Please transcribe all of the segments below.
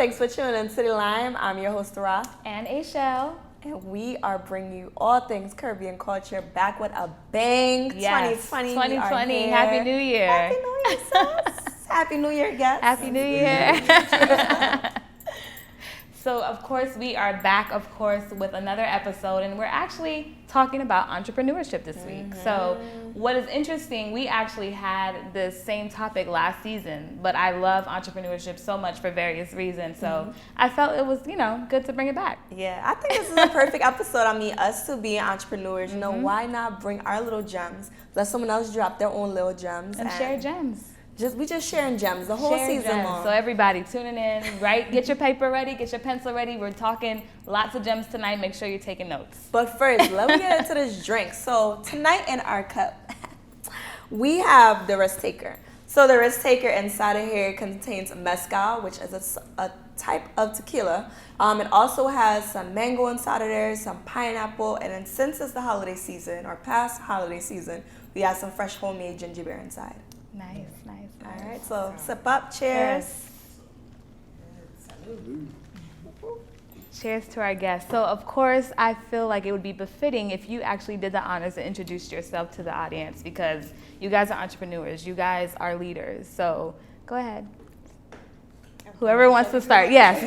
Thanks for tuning in to The Lime. I'm your host, Ra. And Ashel. And we are bringing you all things Caribbean culture back with a bang. Yes. 2020. 2020. Happy New Year. Happy New Year, sis. Happy New Year, guests. Happy New Year. So, of course, we are back, with another episode, and we're actually talking about entrepreneurship this week. So, what is interesting, we actually had this same topic last season, but I love entrepreneurship so much for various reasons. So, I felt it was, good to bring it back. Yeah, I think this is a perfect episode. I mean, us to being entrepreneurs, why not bring our little gems? Let someone else drop their own little gems. And share gems. We just sharing gems the whole season long. So everybody tuning in, right? Get your paper ready, get your pencil ready. We're talking lots of gems tonight. Make sure you're taking notes. But first, let me get into this drink. So tonight in our cup, we have the Risk Taker. So the Risk Taker inside of here contains Mezcal, which is a type of tequila. It also has some mango inside of there, some pineapple, and then since it's the holiday season or past holiday season, we have some fresh homemade ginger beer inside. Nice. All right, so sip up. Cheers. Cheers to our guests. So, of course, I feel like it would be befitting if you actually did the honors to introduce yourself to the audience because you guys are entrepreneurs. You guys are leaders. So, go ahead. Whoever wants to start. Yes.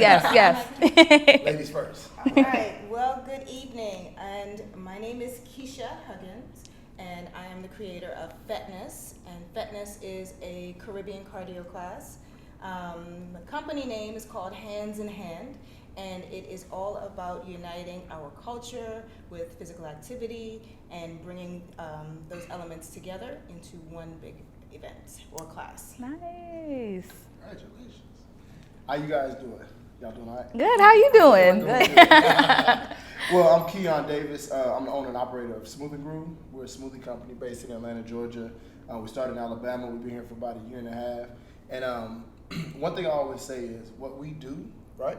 Ladies first. All right. Well, good evening. And my name is Keisha Huggins, and I am the creator of Fitness. And Fitness is a Caribbean cardio class. The company name is called Hands in Hand, and it is all about uniting our culture with physical activity and bringing those elements together into one big event or class. Nice. Congratulations. How you guys doing? Y'all doing all right? Good. How you doing? Good. Well, I'm Keon Davis. I'm the owner and operator of Smoothie and Groove. We're a smoothie company based in Atlanta, Georgia. We started in Alabama. We've been here for about a year and a half. And one thing I always say is what we do, right?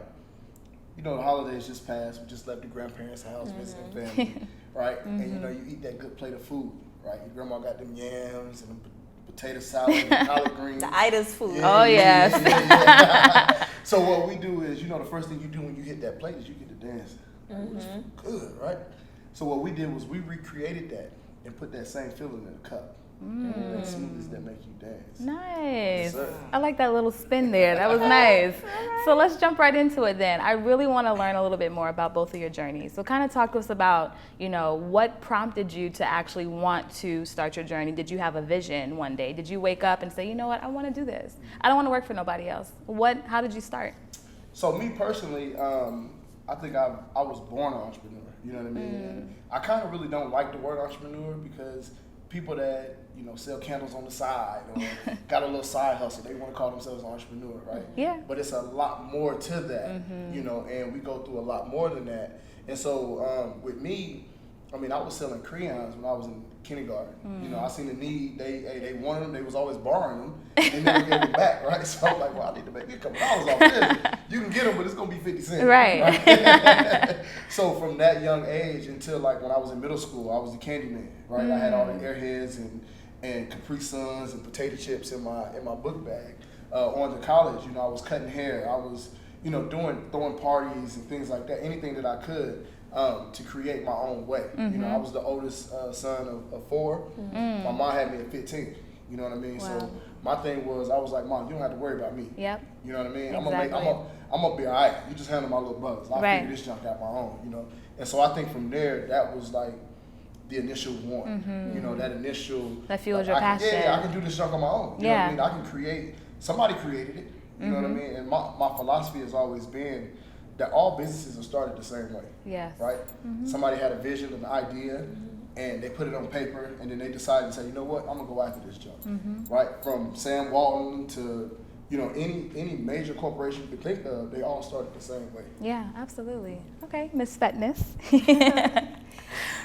The holidays just passed. We just left the grandparents' house, visiting family, right? And you eat that good plate of food, right? Your grandma got them yams and the potato salad and collard greens. The Ida's food. Yeah, oh, yes. Yeah. So what we do is, the first thing you do when you hit that plate is you get to dancing. Which is good, right? So what we did was we recreated that and put that same feeling in a cup. That smoothies that make you dance. Nice. Yes, I like that little spin there. That was nice. So let's jump right into it then. I really want to learn a little bit more about both of your journeys. So kind of talk to us about, what prompted you to actually want to start your journey? Did you have a vision one day? Did you wake up and say, you know what, I want to do this. I don't want to work for nobody else. How did you start? So me personally, I think I was born an entrepreneur. You know what I mean? And I kind of really don't like the word entrepreneur because people that sell candles on the side or got a little side hustle, they want to call themselves an entrepreneur, right? Yeah. But it's a lot more to that, and we go through a lot more than that. And so with me, I was selling crayons when I was in kindergarten. I seen the need. They wanted them. They was always borrowing them and never gave them back, right? So I'm like, well, I need to make a couple dollars off this. You can get them, but it's gonna be 50 cents, right? So from that young age until like when I was in middle school, I was the candy man, right? I had all the Airheads and Capri Suns and potato chips in my book bag. On to college, I was cutting hair. I was, throwing parties and things like that. Anything that I could. To create my own way. I was the oldest son of four. My mom had me at 15. You know what I mean? Wow. So my thing was, I was like, Mom, you don't have to worry about me. Yep. You know what I mean? Exactly. I'm gonna be all right. You just handle my little brothers. I'll figure this junk out my own. And so I think from there, that was like the initial want. That initial. That fuels your passion. I can do this junk on my own. You know what I mean? I can create. Somebody created it. You know what I mean? And my philosophy has always been that all businesses are started the same way. Yes. Right? Somebody had a vision, an idea, and they put it on paper, and then they decided to say, you know what, I'm gonna go after this junk. Right? From Sam Walton to any major corporation you could think of, they all started the same way. Yeah, absolutely. Okay, Miss Fetness.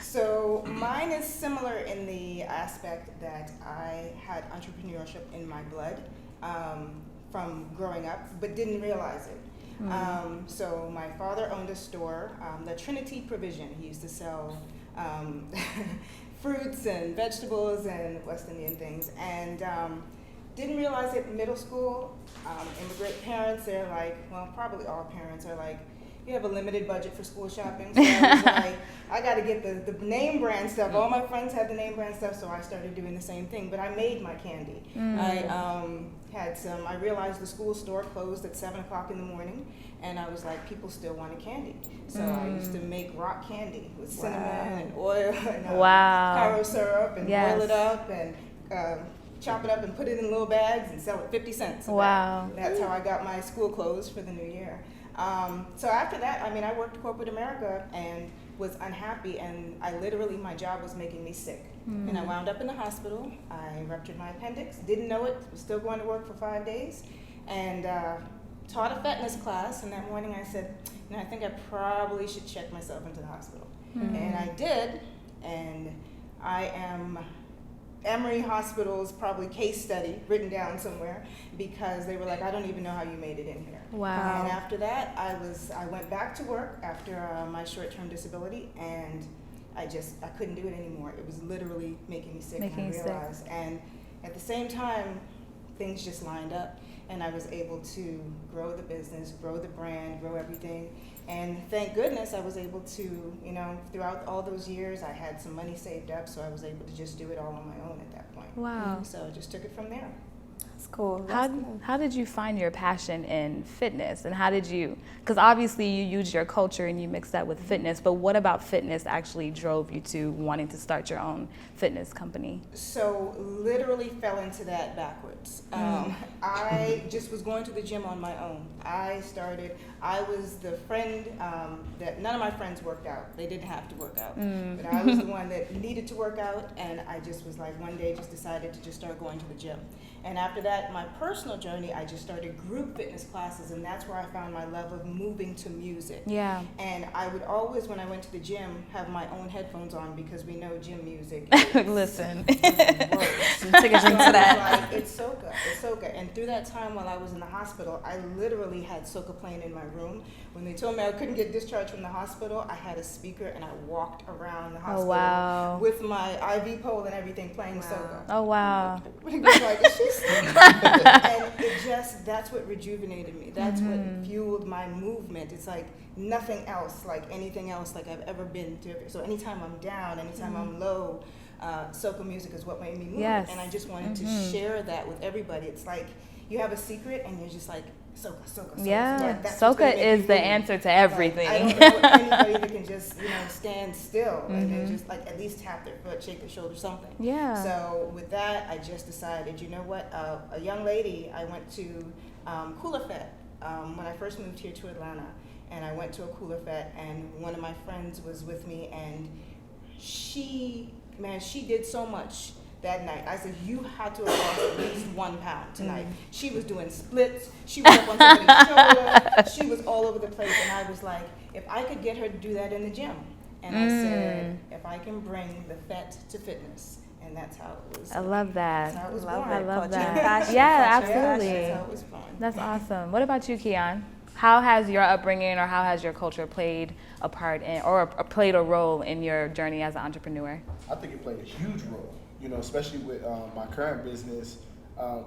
So mine is similar in the aspect that I had entrepreneurship in my blood from growing up, but didn't realize it. So my father owned a store, the Trinity Provision. He used to sell fruits and vegetables and West Indian things. And didn't realize it in middle school. Immigrant parents, they're like, well, probably all parents are like, you have a limited budget for school shopping. So I was like, I got to get the name brand stuff. All my friends had the name brand stuff, so I started doing the same thing. But I made my candy. I realized the school store closed at 7 o'clock in the morning, and I was like, people still wanted candy. So I used to make rock candy with cinnamon and oil and Cairo syrup and boil it up and chop it up and put it in little bags and sell it 50 cents. Wow. That's how I got my school clothes for the new year. So after that, I worked corporate America and was unhappy, and my job was making me sick. And I wound up in the hospital. I ruptured my appendix, didn't know it, was still going to work for 5 days, and taught a fitness class. And that morning I said, I think I probably should check myself into the hospital. And I did, and I am Emory Hospital's probably case study written down somewhere, because they were like, I don't even know how you made it in here. Wow. And after that, I went back to work after my short-term disability, and I couldn't do it anymore. It was literally making me sick. And at the same time, things just lined up, and I was able to grow the business, grow the brand, grow everything. And thank goodness I was able to, throughout all those years, I had some money saved up, so I was able to just do it all on my own at that point. Wow. So I just took it from there. That's cool. How did you find your passion in fitness, and how did you, because obviously you used your culture and you mixed that with fitness, but what about fitness actually drove you to wanting to start your own fitness company? So literally fell into that backwards. I just was going to the gym on my own. I was the friend that none of my friends worked out. They didn't have to work out. But I was the one that needed to work out, and I just was like, one day just decided to just start going to the gym. And after that, my personal journey, I just started group fitness classes, and that's where I found my love of moving to music. Yeah. And I would always, when I went to the gym, have my own headphones on, because we know gym music. Listen. Take a drink to that. It's soca. And through that time while I was in the hospital, I literally had soca playing in my room. When they told me I couldn't get discharged from the hospital, I had a speaker and I walked around the hospital with my IV pole and everything playing soca. Oh, wow. It was like, is she and that's what rejuvenated me. That's what fueled my movement. It's like nothing else, like anything else, like I've ever been to. So anytime I'm down, anytime I'm low, soca music is what made me move. Yes. And I just wanted to share that with everybody. It's like you have a secret and you're just like, soca. Yeah, So soca is the answer to everything. Like, I don't know anybody that can just, stand still and then just like at least tap their foot, shake their shoulder, something. Yeah. So with that, I just decided, you know what? A young lady, I went to Cooler Fete when I first moved here to Atlanta, and I went to a Cooler Fete, and one of my friends was with me, and she did so much that night. I said, you had to have lost at least 1 pound tonight. She was doing splits. She was up on somebody's shoulder. She was all over the place. And I was like, if I could get her to do that in the gym. And I said, if I can bring the fete to fitness. And that's how it was. I love that. That's how it was Love born. I love Culture and that. fashion. Yeah, Culture and absolutely. That's how it was born. That's awesome. What about you, Keon? How has your upbringing or how has your culture played a part in, or played a role in your journey as an entrepreneur? I think it played a huge role, especially with my current business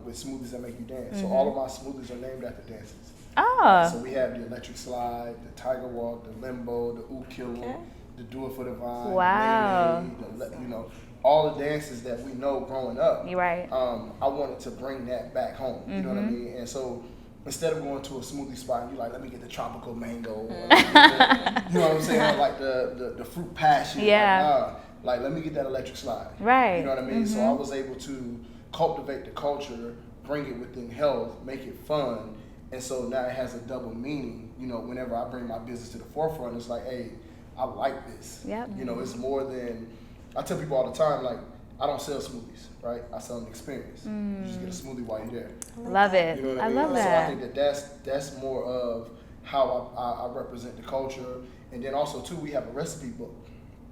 with Smoothies That Make You Dance. So all of my smoothies are named after dances. Oh. So we have the electric slide, the tiger walk, the limbo, the ooh killer, the do it for the vine, Wow. the all the dances that we know growing up. You're right. I wanted to bring that back home. You know what I mean? And so instead of going to a smoothie spot and you're like, let me get the tropical mango, or you know what I'm saying, like the fruit passion. Yeah. Like let me get that electric slide. Right. You know what I mean? So I was able to cultivate the culture, bring it within health, make it fun. And so now it has a double meaning. Whenever I bring my business to the forefront, it's like, hey, I like this. Yep. It's more than, I tell people all the time, like, I don't sell smoothies, right? I sell an experience. You just get a smoothie while you're there. Love it. You know what I I mean? love So that. I think that's more of how I represent the culture. And then also, too, we have a recipe book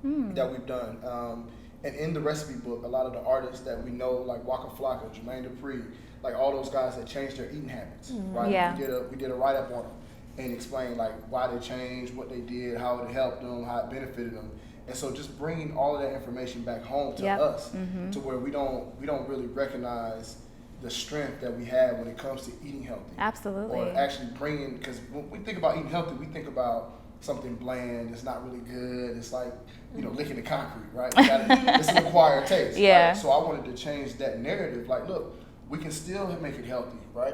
that we've done. And in the recipe book, a lot of the artists that we know, like Waka Flocka, Jermaine Dupri, like all those guys that changed their eating habits, right? Yeah. We did a write-up on them and explained like why they changed, what they did, how it helped them, how it benefited them. And so just bringing all of that information back home to us, to where we don't really recognize the strength that we have when it comes to eating healthy. Absolutely. Or actually bringing, because when we think about eating healthy, we think about something bland, it's not really good, it's like, licking the concrete, right? It's an acquired taste. Yeah. Right? So I wanted to change that narrative. Like, look, we can still make it healthy, right?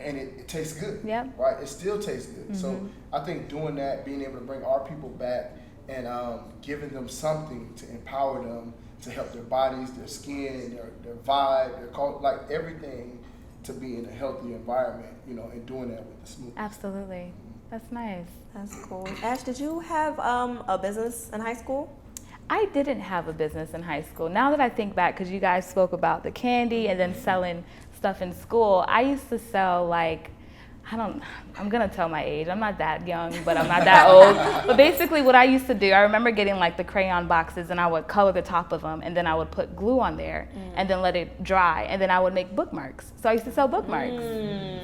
And it tastes good, right? It still tastes good. So I think doing that, being able to bring our people back and giving them something to empower them to help their bodies, their skin, their vibe, their culture, like everything to be in a healthy environment, and doing that with the smoothie. Absolutely. That's nice. That's cool. Ash, did you have a business in high school? I didn't have a business in high school. Now that I think back, because you guys spoke about the candy and then selling stuff in school, I used to sell I'm going to tell my age. I'm not that young, but I'm not that old. But basically what I used to do, I remember getting like the crayon boxes and I would color the top of them and then I would put glue on there and then let it dry and then I would make bookmarks. So I used to sell bookmarks.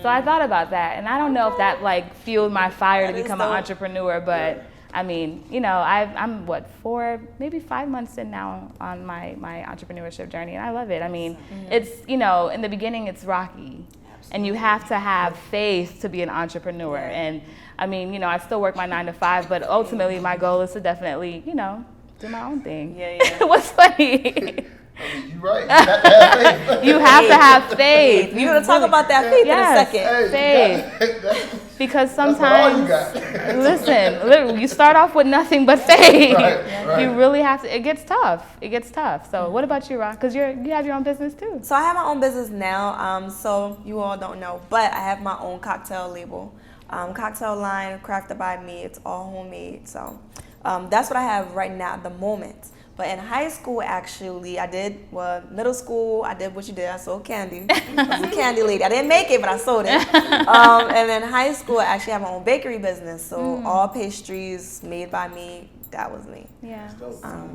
So I thought about that and I don't know if that like fueled my fire to become an entrepreneur, but I mean, I'm 4, maybe 5 months in now on my entrepreneurship journey and I love it. I mean, it's, in the beginning it's rocky. And you have to have faith to be an entrepreneur. And I mean, I still work my 9 to 5, but ultimately my goal is to definitely, do my own thing. Yeah. What's funny? I mean, you're right. You have to have faith. You have to have faith. We're going to talk about that faith in a second. Faith. Because sometimes, that's all you got. listen, literally, you start off with nothing but faith. Right. You really have to, it gets tough. So what about you, Rock? Because you have your own business too. So I have my own business now, so you all don't know, but I have my own cocktail label. Cocktail line, crafted by me, it's all homemade. So that's what I have right now at the moment. But in high school, actually, middle school, I did what you did. I sold candy. I was a candy lady. I didn't make it, but I sold it. And then high school, I actually have my own bakery business. So all pastries made by me, that was me. Yeah.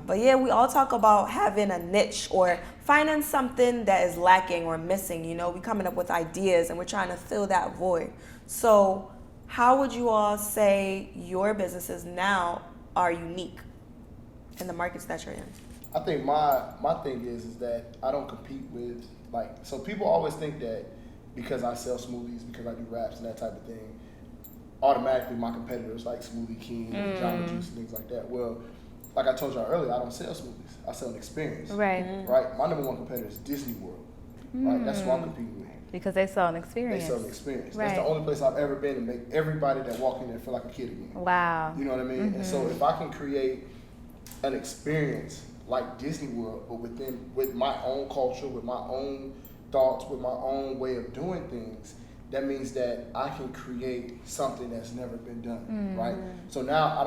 But yeah, we all talk about having a niche or finding something that is lacking or missing. We coming up with ideas and we're trying to fill that void. So how would you all say your businesses now are unique in the markets that you're in? I think my thing is that I don't compete with, so people always think that because I sell smoothies, because I do wraps and that type of thing, automatically my competitors like Smoothie King and Jamba Juice and things like that. Well, like I told y'all earlier, I don't sell smoothies. I sell an experience. Right. Right? My number one competitor is Disney World. Right? That's what I'm competing with. Because they sell an experience. They sell an experience. Right. That's the only place I've ever been to make everybody that walk in there feel like a kid again. Wow. You know what I mean? And so if I can create an experience like Disney World, but with my own culture, with my own thoughts, with my own way of doing things, that means that I can create something that's never been done, right? So now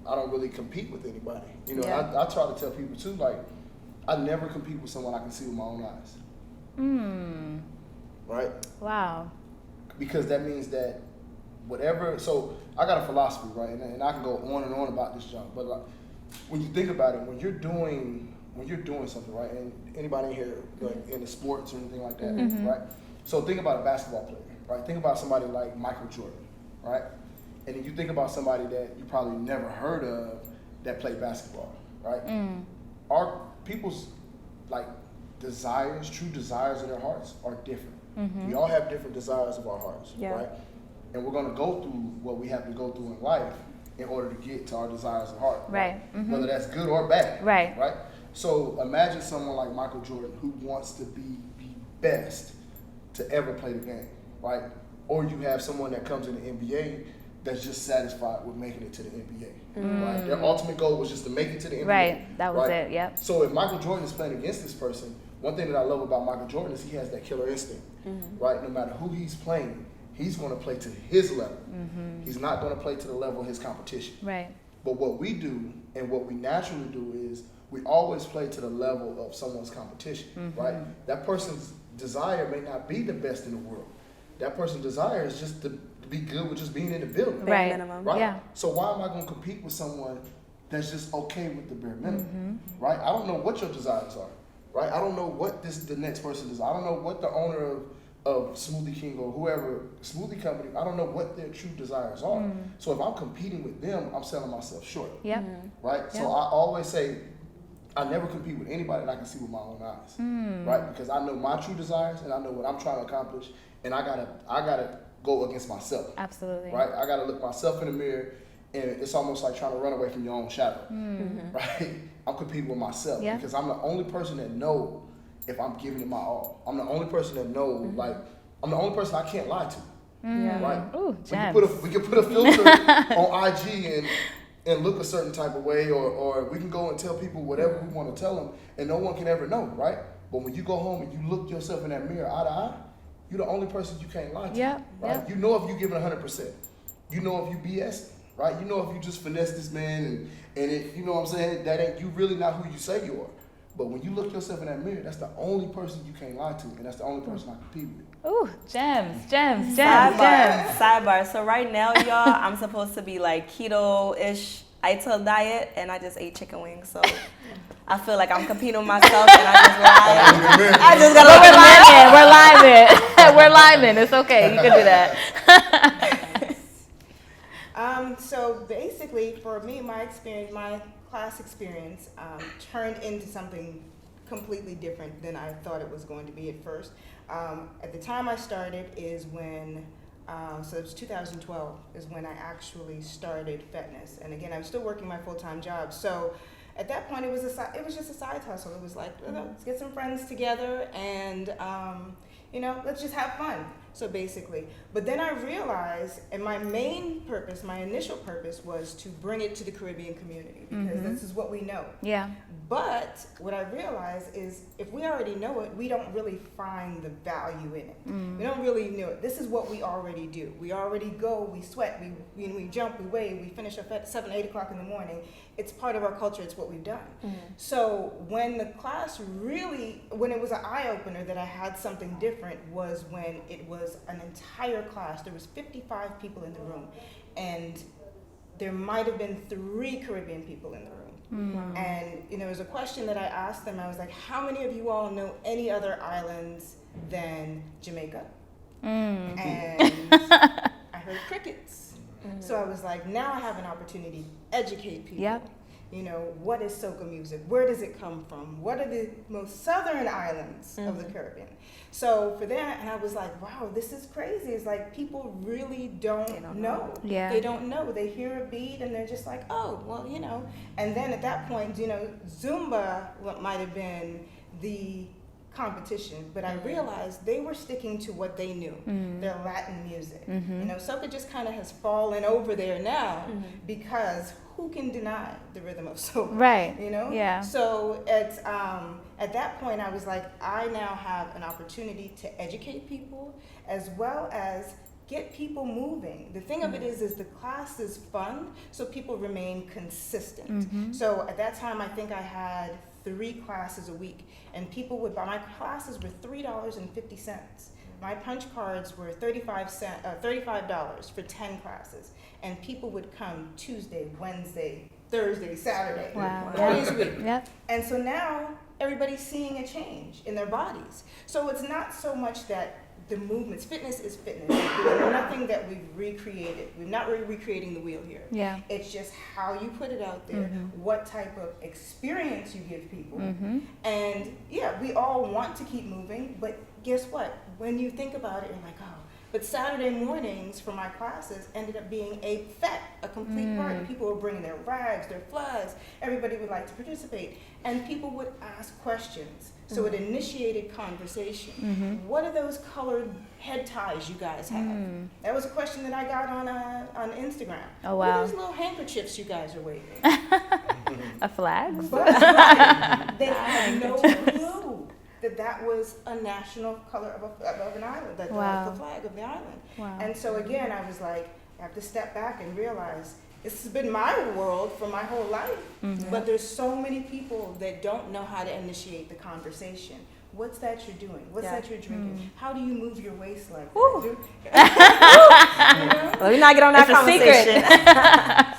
I don't really compete with anybody. I try to tell people too, like, I never compete with someone I can see with my own eyes. Right? Wow. Because that means that so I got a philosophy, right? And I can go on and on about this junk, but like, when you think about it, when you're doing something, right? And anybody in here, like in the sports or anything like that, right? So think about a basketball player, right? Think about somebody like Michael Jordan, right? And then you think about somebody that you probably never heard of that played basketball, right? Our people's true desires in their hearts are different. We all have different desires of our hearts, right? And we're going to go through what we have to go through in life in order to get to our desires of heart, right? Whether that's good or bad, right? So imagine someone like Michael Jordan who wants to be the best to ever play the game, right? Or you have someone that comes in the NBA that's just satisfied with making it to the NBA, right? Their ultimate goal was just to make it to the NBA. Right, that was it, yep. So if Michael Jordan is playing against this person, one thing that I love about Michael Jordan is he has that killer instinct, right? No matter who he's playing, he's going to play to his level. He's not going to play to the level of his competition. Right. But what we do and what we naturally do is we always play to the level of someone's competition, right? That person's desire may not be the best in the world. That person's desire is just to be good with just being in the building. Right. Minimum. Right? Yeah. So why am I going to compete with someone that's just okay with the bare minimum, right? I don't know what your desires are, right? I don't know what the next person does. I don't know what the owner of Smoothie King or whoever smoothie company, I don't know what their true desires are. So if I'm competing with them, I'm selling myself short. Yep. Right? So I always say, I never compete with anybody that I can see with my own eyes, right? Because I know my true desires and I know what I'm trying to accomplish, and I gotta go against myself. Absolutely. Right? I gotta look myself in the mirror, and it's almost like trying to run away from your own shadow, right? I'm competing with myself because I'm the only person that know if I'm giving it my all. I'm the only person that know, like, I'm the only person I can't lie to, right? Ooh, we can put a filter on IG and look a certain type of way, or we can go and tell people whatever we want to tell them, and no one can ever know, right? But when you go home and you look yourself in that mirror eye to eye, you're the only person you can't lie to, right? You know if you give it 100%. You know if you BS, right? You know if you just finesse this man and it, you know what I'm saying, that ain't, you really not who you say you are. But when you look yourself in that mirror, that's the only person you can't lie to, and that's the only person I compete with. Ooh, gems. Sidebar. So right now, y'all, I'm supposed to be like keto-ish ITIL diet, and I just ate chicken wings. So I feel like I'm competing with myself, and I just lied. I just gotta. We're liming. It's okay. You can do that. So basically, for me, my class experience turned into something completely different than I thought it was going to be at first. At the time I started is when, so it was 2012 is when I actually started Fitness. And again, I was still working my full-time job. So at that point, it was just a side hustle. It was like, let's get some friends together and, let's just have fun. So basically, but then I realized, and my initial purpose was to bring it to the Caribbean community because this is what we know. Yeah. But what I realized is if we already know it, we don't really find the value in it. We don't really know it. This is what we already do. We already go, we sweat, we jump, we wave, we finish up at 7, 8 o'clock in the morning. It's part of our culture. It's what we've done. So when the class when it was an eye-opener that I had something different was when it was an entire class. There was 55 people in the room, and there might have been 3 Caribbean people in the room. And there was a question that I asked them. I was like, how many of you all know any other islands than Jamaica? And I heard crickets. So I was like, now I have an opportunity to educate people. Yep. What is soca music? Where does it come from? What are the most southern islands of the Caribbean? So for that, and I was like, wow, this is crazy. It's like people really don't know. Yeah. They don't know. They hear a beat and they're just like, oh, well, And then at that point, Zumba might have been the competition, but I realized they were sticking to what they knew, their Latin music. Soca just kind of has fallen over there now because who can deny the rhythm of soca? Right. Yeah. So at that point, I was like, I now have an opportunity to educate people as well as get people moving. The thing of it is the class is fun, so people remain consistent. So at that time, I think I had 3 classes a week, and people would buy my classes were $3.50. My punch cards were $35 for 10 classes, and people would come Tuesday, Wednesday, Thursday, Saturday, 4 days a week. Yep. And so now everybody's seeing a change in their bodies. So it's not so much that the movements, fitness is fitness. There's nothing that we've recreated. We're not recreating the wheel here. Yeah. It's just how you put it out there, what type of experience you give people. And yeah, we all want to keep moving, but guess what? When you think about it, you're like, oh, but Saturday mornings for my classes ended up being a complete party. People were bringing their rags, their floods. Everybody would like to participate. And people would ask questions. So it initiated conversation. What are those colored head ties you guys have? That was a question that I got on Instagram. Oh, wow. What are those little handkerchiefs you guys are waving? A flag? But, right, they had no clue that was a national color of an island, that was the flag of the island. Wow. And so again, I was like, I have to step back and realize this has been my world for my whole life, but there's so many people that don't know how to initiate the conversation. What's that you're doing? What's that you're drinking? How do you move your waist like that? Let me not get on that conversation.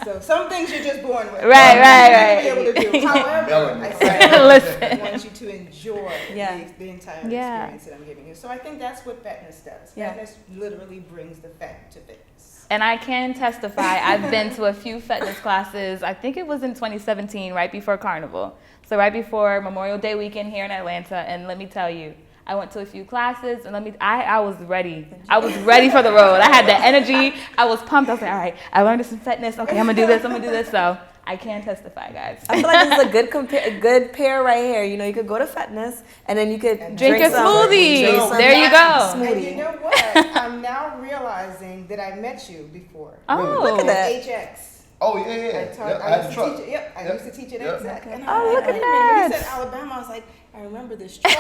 So some things you're just born with. Right. Be able to do. However, I said, I want you to enjoy the entire experience that I'm giving you. So I think that's what Fitness does. Fitness literally brings the fat to fitness. And I can testify, I've been to a few fitness classes. I think it was in 2017, right before Carnival. So right before Memorial Day weekend here in Atlanta. And let me tell you, I went to a few classes, and I was ready. I was ready for the road. I had the energy. I was pumped. I was like, all right, I learned some fitness. Okay, I'm gonna do this. So I can testify, guys. I feel like this is a good pair right here. You know, you could go to fitness, and then you could drink your smoothie. There you go. And you know what? I'm now realizing that I met you before. Oh, look at that. HX. Oh, yeah. I used to teach it. I used to teach at HX. And Oh, look at When that. you said Alabama, I was like, I remember this truck.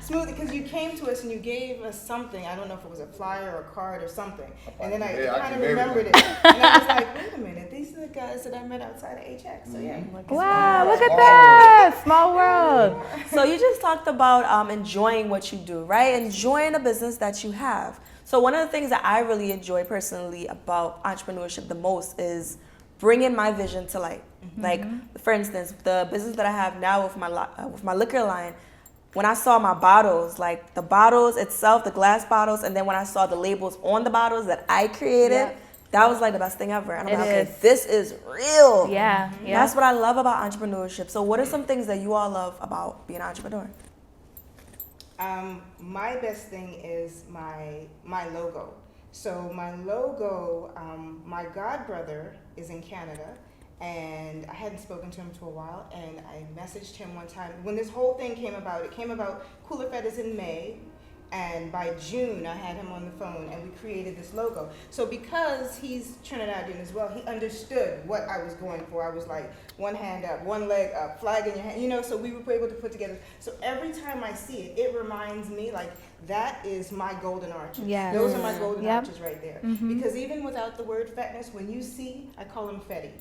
Smoothie, because you came to us and you gave us something. I don't know if it was a flyer or a card or something. And then I kind of remembered it. And I was like, wait a minute, these are the guys that I met outside of HX. So yeah. Wow, look at that. Small world. So you just talked about enjoying what you do, right? Enjoying a business that you have. So one of the things that I really enjoy personally about entrepreneurship the most is bringing my vision to light. Like, for instance, the business that I have now with my liquor line, when I saw my bottles, like the bottles itself, the glass bottles, and then when I saw the labels on the bottles that I created, that was like the best thing ever. And I'm like, okay, this is real. Yeah. That's what I love about entrepreneurship. So what are some things that you all love about being an entrepreneur? My best thing is my logo. So my logo, my godbrother is in Canada, and I hadn't spoken to him for a while, and I messaged him one time. When this whole thing came about, it came about Cooler Fetters in May, and by June I had him on the phone, and we created this logo. So because he's Trinidadian as well, he understood what I was going for. I was like, one hand up, one leg up, flag in your hand, you know, so we were able to put together. So every time I see it, it reminds me, like, that is my golden arches. Yes. Those are my golden arches right there. Because even without the word fatness, when you see, I call them fetty.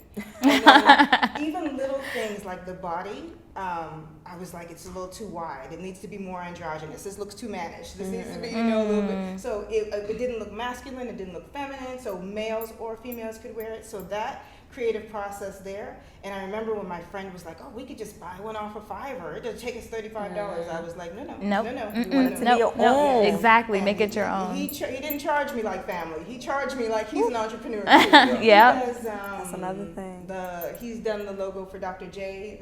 And then even little things like the body, I was like, it's a little too wide. It needs to be more androgynous. This looks too mannish. This needs to be, you know, a little bit. So it didn't look masculine. It didn't look feminine. So males or females could wear it. So that creative process there. And I remember when my friend was like, oh, we could just buy one off of Fiverr. It'll take us $35. I was like, no. Exactly. Make it your own. He didn't charge me like family. He charged me like he's an entrepreneur too. Yeah. Because, That's another thing. He's done the logo for Dr. J,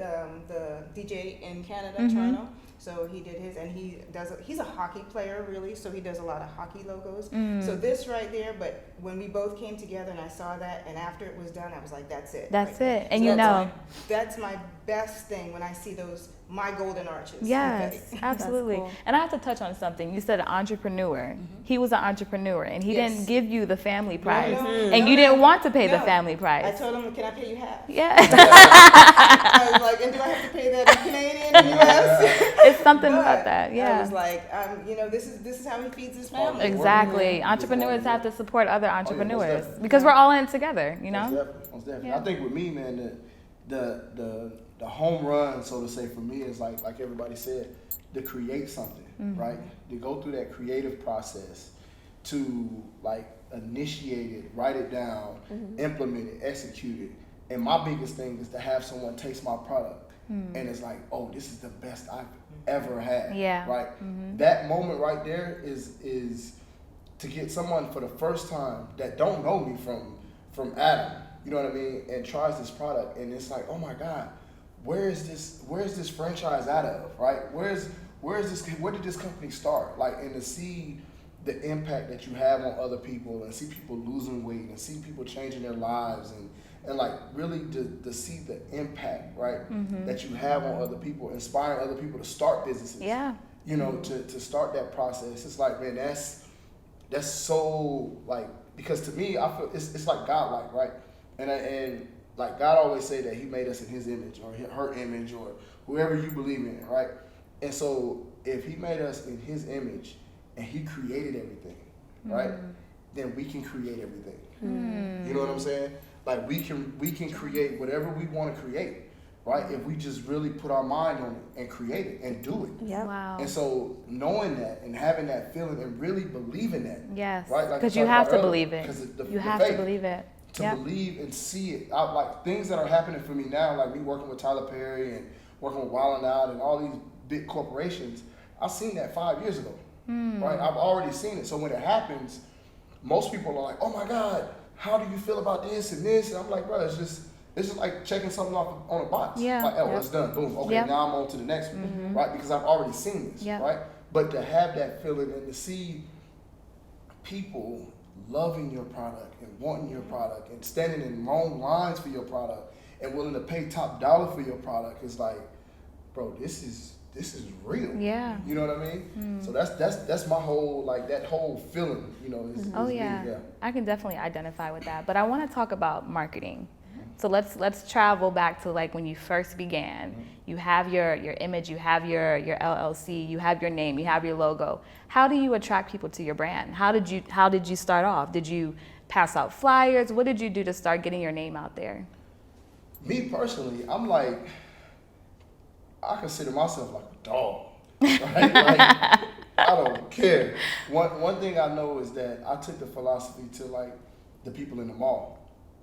the DJ in Canada, Toronto. So he did his, and he's a hockey player really, so he does a lot of hockey logos. So this right there, but when we both came together and I saw that, and after it was done, I was like, that's it. That's right it. And so you know. That's my best thing when I see those, my golden arches. Yes, absolutely. Cool. And I have to touch on something. You said an entrepreneur. He was an entrepreneur, and he didn't give you the family price. And you didn't want to pay the family price. I told him, can I pay you half? Yeah. I was like, and do I have to pay that in Canadian and US? It's something about that. Yeah. I was like, you know, this is how he feeds his family. Exactly. Entrepreneurs have to support other entrepreneurs because we're all in it together, you know? Most definitely. I think with me, man, the home run, so to say, for me is like everybody said, to create something, right? To go through that creative process, to like initiate it, write it down, implement it, execute it. And my biggest thing is to have someone taste my product and it's like, oh, this is the best I've ever had. Yeah. Right? That moment right there is to get someone for the first time that don't know me from Adam, you know what I mean, and tries this product and it's like, oh my God, where's this franchise out of, right? Where did this company start? Like, and to see the impact that you have on other people and see people losing weight and see people changing their lives and like really to see the impact, right, that you have on other people, inspiring other people to start businesses. Yeah. You know, to start that process. It's like, man, that's so like, because to me, I feel it's like God-like, right? And like God always say that He made us in His image or her image or whoever you believe in, right? And so if He made us in His image and He created everything, right? Then we can create everything. You know what I'm saying? Like we can create whatever we want to create, right? If we just really put our mind on it and create it and do it. Yeah. Wow. And so knowing that and having that feeling and really believing that, Yes. right? Like because you have to believe it. You have to faith. believe it. To believe and see it. Like things that are happening for me now, like me working with Tyler Perry and working with Wild 'N Out and all these big corporations, I've seen that 5 years ago, right? I've already seen it. So when it happens, most people are like, oh my God, how do you feel about this and this? And I'm like, bro, it's just like checking something off on a box. Yeah. Like, oh, it's done. Boom. Okay, Yep. now I'm on to the next one, right? Because I've already seen this, Yep. right? But to have that feeling and to see people loving your product and wanting your product and standing in long lines for your product and willing to pay top dollar for your product is like, bro, this is real. Yeah. You know what I mean? So that's my whole, like, that whole feeling, you know. Is Oh me, yeah, I can definitely identify with that. But I want to talk about marketing. So let's travel back to like when you first began. You have your image, you have your LLC, you have your name, you have your logo. How do you attract people to your brand? How did you start off? Did you pass out flyers? What did you do to start getting your name out there? Me personally, I'm like, I consider myself like a dog, right? Like, I don't care. One thing I know is that I took the philosophy to like the people in the mall,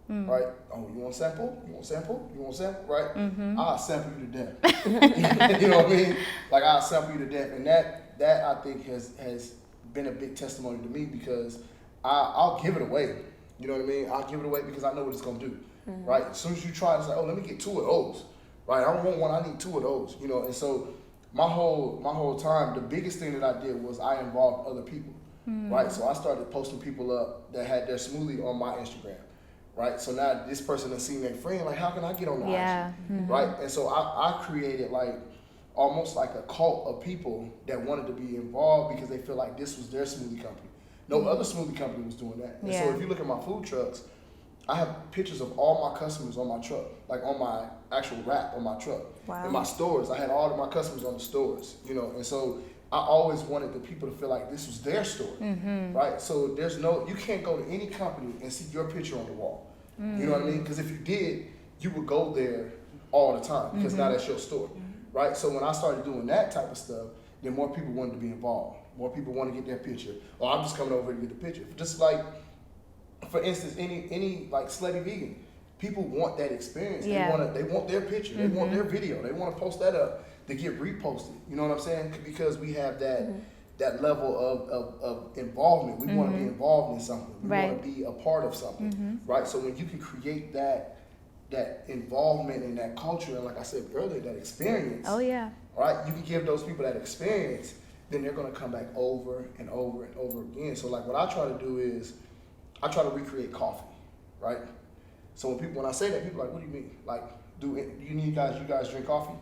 right? Oh, you want sample? You want sample? You want sample? Right? I'll sample you to death. You know what I mean? Like, I'll sample you to death, and that I think has been a big testimony to me because I'll give it away. You know what I mean? I'll give it away because I know what it's gonna do, right? As soon as you try, it's like, oh, let me get 2 of those. Right, I don't want one, I need 2 of those, you know. And so my whole time, the biggest thing that I did was I involved other people, right? So I started posting people up that had their smoothie on my Instagram, right? So now this person has seen their friend, like, how can I get on the IG, right? And so I created like almost like a cult of people that wanted to be involved because they feel like this was their smoothie company. No other smoothie company was doing that. And so if you look at my food trucks, I have pictures of all my customers on my truck, like on my actual wrap on my truck. Wow. In my stores, I had all of my customers on the stores, you know, and so I always wanted the people to feel like this was their store, right? So you can't go to any company and see your picture on the wall. You know what I mean? Because if you did, you would go there all the time because now that's your store, right? So when I started doing that type of stuff, then more people wanted to be involved. More people want to get their picture. Or I'm just coming over to get the picture. Just like, for instance, any like slutty vegan, people want that experience. Yeah. They want their picture. They want their video. They want to post that up to get reposted. You know what I'm saying? Because we have that level of involvement. We want to be involved in something. We want to be a part of something, right? So when you can create that involvement in that culture, and like I said earlier, that experience. Oh yeah. Right? You can give those people that experience, then they're going to come back over and over and over again. So like what I try to do is I try to recreate coffee, right? So when I say that, people are like, what do you mean? Like, you guys drink coffee?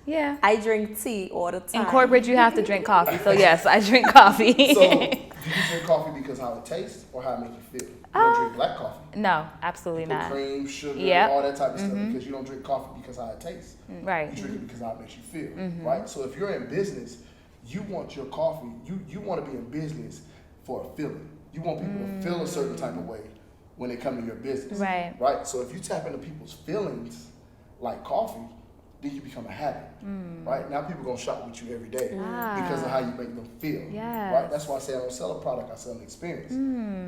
Yeah. I drink tea all the time. In corporate, you have to drink coffee. So yes, I drink coffee. So do you drink coffee because how it tastes or how it makes you feel? You don't drink black coffee. No, absolutely Put not. cream, sugar, Yep. all that type of stuff because you don't drink coffee because how it tastes. Right. You drink it because how it makes you feel, right? So if you're in business, you want your coffee, you want to be in business for a feeling. You want people to feel a certain type of way when they come to your business. Right. Right? So if you tap into people's feelings like coffee, then you become a habit. Right? Now people gonna shop with you every day because of how you make them feel. Yes. Right? That's why I say I don't sell a product, I sell an experience.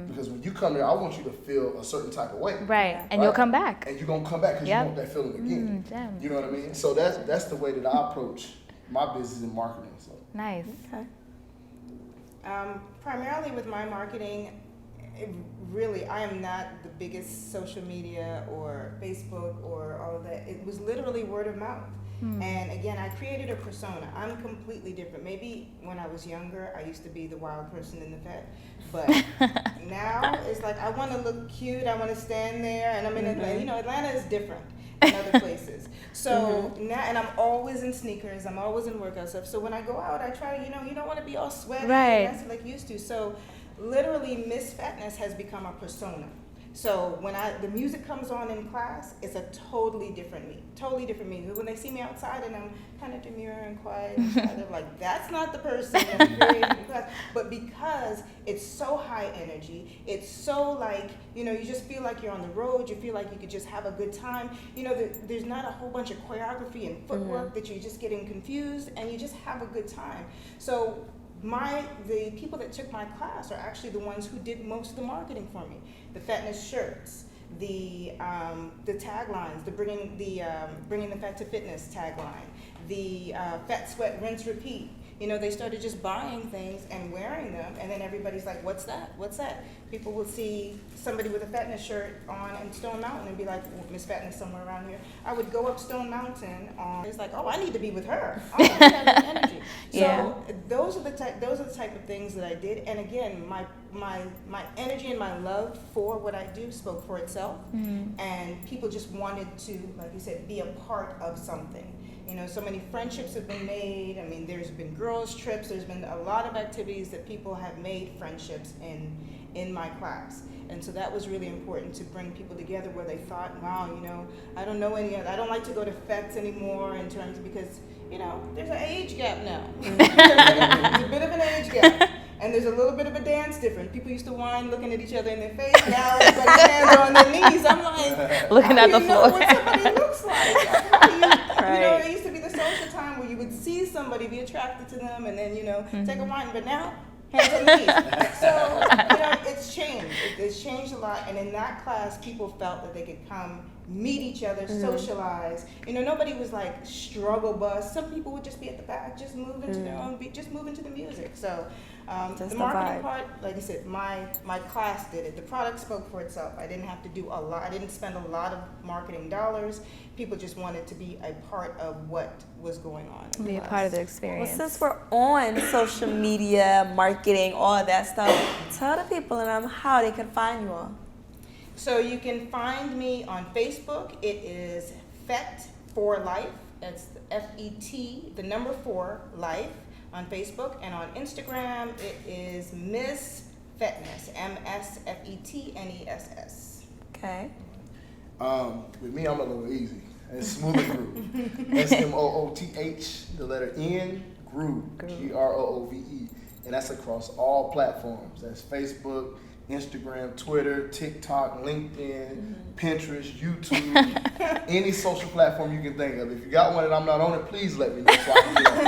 Because when you come there, I want you to feel a certain type of way. Right. And you'll come back. And you're gonna come back because you want that feeling again. Damn. You know what I mean? So that's the way that I approach my business and marketing. So Nice. Okay. Primarily with my marketing, I am not the biggest social media or Facebook or all of that. It was literally word of mouth. And again, I created a persona. I'm completely different. Maybe when I was younger, I used to be the wild person in the vet. But now it's like I want to look cute. I want to stand there. And I'm in Atlanta. You know, Atlanta is different than other places. So now, and I'm always in sneakers. I'm always in workout stuff. So when I go out, I try to, you don't want to be all sweaty Right. and nasty like you used to. So literally, Miss Fatness has become a persona. So when the music comes on in class, it's a totally different me. When they see me outside and I'm kind of demure and quiet, they're like, that's not the person that's created in class. But because it's so high energy, it's so like, you just feel like you're on the road, you feel like you could just have a good time. There's not a whole bunch of choreography and footwork that you're just getting confused, and you just have a good time. So the people that took my class are actually the ones who did most of the marketing for me. The fatness shirts, the taglines, the bringing the fat to fitness tagline, the fat sweat rinse repeat. they started just buying things and wearing them, and then everybody's like, what's that? What's that? People will see somebody with a Fatness shirt on in Stone Mountain and be like, well, Miss Fatness somewhere around here. I would go up Stone Mountain it's like, oh, I need to be with her. Oh, I have that energy. So those are the type of things that I did. And again, my energy and my love for what I do spoke for itself. And people just wanted to, like you said, be a part of something. So many friendships have been made. I mean, there's been girls' trips. There's been a lot of activities that people have made friendships in my class. And so that was really important to bring people together where they thought, wow, I don't know I don't like to go to fetes anymore in terms because, there's an age gap now. There's a bit of an age gap. And there's a little bit of a dance difference. People used to whine looking at each other in their face. Now everybody's hands are on their knees. I'm like, looking at the floor. Know what somebody looks like. It used to be the social time where you would see somebody, be attracted to them, and then, take a whine. But now, hands on the knees. So, it's changed. It's changed a lot. And in that class, people felt that they could come, meet each other, socialize. Nobody was like struggle bus. Some people would just be at the back, just moving to their own beat, just moving to the music. So the marketing part, like I said, my class did it. The product spoke for itself. I didn't have to do a lot. I didn't spend a lot of marketing dollars. People just wanted to be a part of what was going on. Be a part of the experience. Well, since we're on social media, marketing, all of that stuff, tell the people how they can find you all. So you can find me on Facebook. It is FET for Life. That's FET, the number 4 Life on Facebook. And on Instagram, it is Ms. Fetness, MSFETNESS. Okay. With me, I'm a little easy. It's Smoothie Groove. SMOOTH, the letter N, Groove, GROOVE. And that's across all platforms. That's Facebook, Instagram, Twitter, TikTok, LinkedIn, Pinterest, YouTube, any social platform you can think of. If you got one and I'm not on it, please let me know so I can get on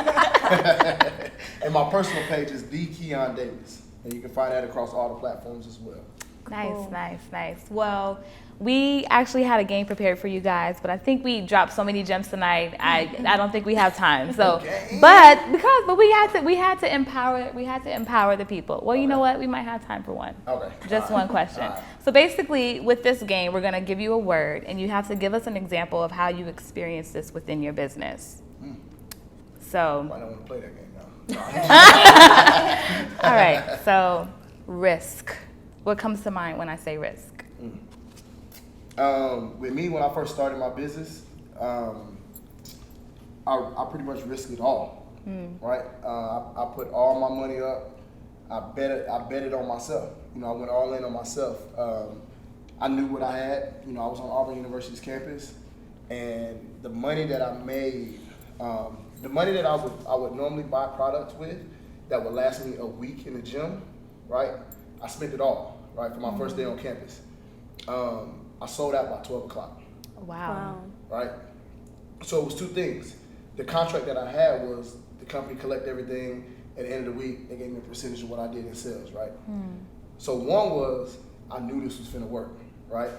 it. And my personal page is The Keon Davis, and you can find that across all the platforms as well. Cool. Nice. Well, we actually had a game prepared for you guys, but I think we dropped so many gems tonight. I don't think we have time. So, Okay. but we had to empower the people. Well, you know what? We might have time for one. Okay. Just one question. All right. So basically, with this game, we're gonna give you a word, and you have to give us an example of how you experienced this within your business. So. I don't want to play that game now. All right. So, risk. What comes to mind when I say risk? With me, when I first started my business, I pretty much risked it all, right? I put all my money up. I bet it on myself. I went all in on myself. I knew what I had. I was on Auburn University's campus, and the money that I made, the money that I would normally buy products with, that would last me a week in the gym, right? I spent it all, right, for my first day on campus. I sold out by 12 o'clock. Wow. Right? So it was 2 things. The contract that I had was the company collect everything. At the end of the week, they gave me a percentage of what I did in sales, right? So one was, I knew this was finna work, right?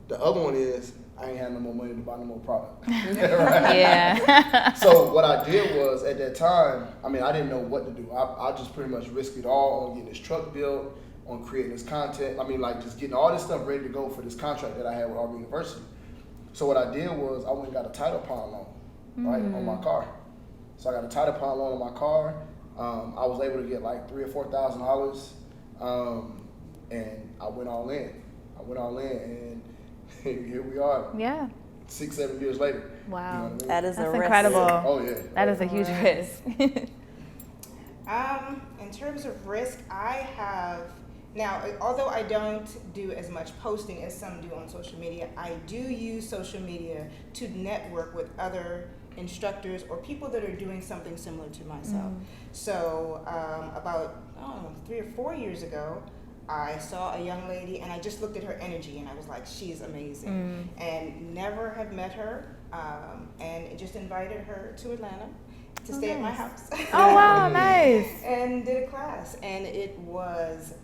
The other one is, I ain't had no more money to buy no more product. Right? Yeah. So what I did was, at that time, I didn't know what to do. I just pretty much risked it all on getting this truck built, on creating this content. Just getting all this stuff ready to go for this contract that I had with Auburn University. So what I did was I went and got a title pond loan, right, on my car. So I got a title pond loan on my car. I was able to get like $3,000 or $4,000, and I went all in. And here we are. Yeah. 6-7 years later. Wow. You know what I mean? That's a risk. incredible. Oh yeah. That is a huge risk. In terms of risk, I have, now, although I don't do as much posting as some do on social media, I do use social media to network with other instructors or people that are doing something similar to myself. So about 3 or 4 years ago, I saw a young lady and I just looked at her energy and I was like, she's amazing. And never have met her, and just invited her to Atlanta to stay at my house. Oh wow, nice. And did a class, and it was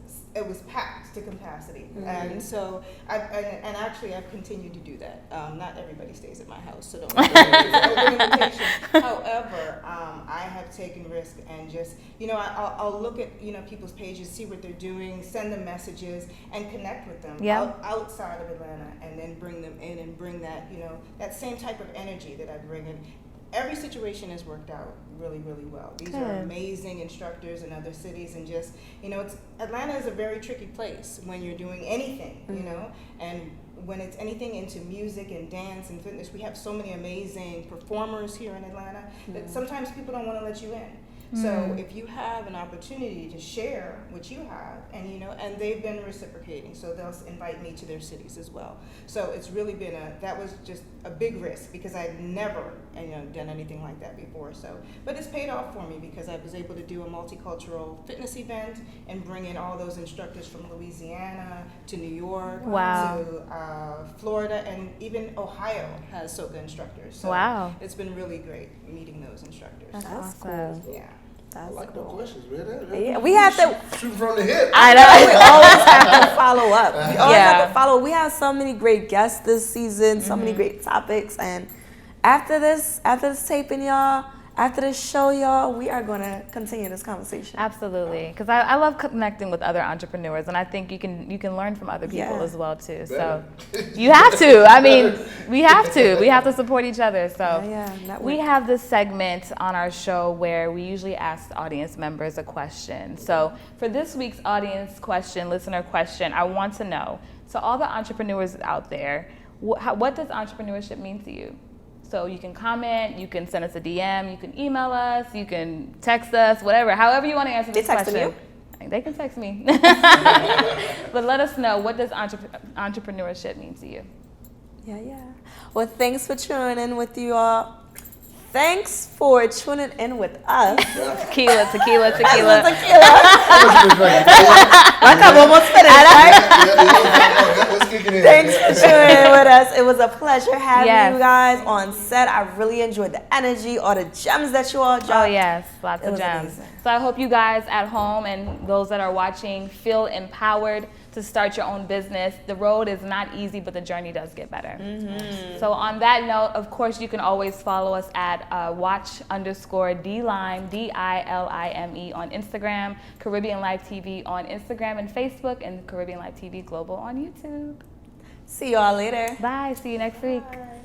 packed to capacity. And so I've continued to do that. Not everybody stays at my house, so don't worry. It's an open invitation. However, I have taken risks risk, and just, you know, I'll look at, you know, people's pages, see what they're doing, send them messages, and connect with them outside of Atlanta, and then bring them in and bring that, you know, that same type of energy that I bring in. Every situation has worked out really, really well. These are amazing instructors in other cities, and just, you know, Atlanta is a very tricky place when you're doing anything, you know, and when it's anything into music and dance and fitness. We have so many amazing performers here in Atlanta that sometimes people don't want to let you in. So if you have an opportunity to share what you have, and you know, and they've been reciprocating, so they'll invite me to their cities as well. So it's really been that was just a big risk, because I'd never, you know, done anything like that before. So, but it's paid off for me, because I was able to do a multicultural fitness event and bring in all those instructors from Louisiana to New York to Florida, and even Ohio has soca instructors. So it's been really great meeting those instructors. That's awesome. Yeah. I like the questions. Yeah, we have to shoot from the hip. I know. We always have to follow up. We always have to follow. We have so many great guests this season, so many great topics, and after this taping, y'all, after this show, y'all, we are going to continue this conversation. Absolutely, because I love connecting with other entrepreneurs, and I think you can learn from other people as well too. So you have to. I mean, we have to support each other. So we have this segment on our show where we usually ask audience members a question. So for this week's listener question, I want to know, so all the entrepreneurs out there, what does entrepreneurship mean to you? So you can comment, you can send us a DM, you can email us, you can text us, whatever, however you want to answer this question. You? They can text me. But let us know, what does entrepreneurship mean to you? Yeah. Well, thanks for tuning in with you all. Thanks for tuning in with us. Tequila. My cup almost finished, right? Thanks for tuning in with us. It was a pleasure having you guys on set. I really enjoyed the energy, all the gems that you all dropped. Oh yes, lots of gems. Amazing. So I hope you guys at home and those that are watching feel empowered to start your own business. The road is not easy, but the journey does get better. So on that note, of course, you can always follow us at watch_DLime, DILIME on Instagram, Caribbean Life TV on Instagram and Facebook, and Caribbean Life TV Global on YouTube. See y'all later. Bye. See you next week. Bye.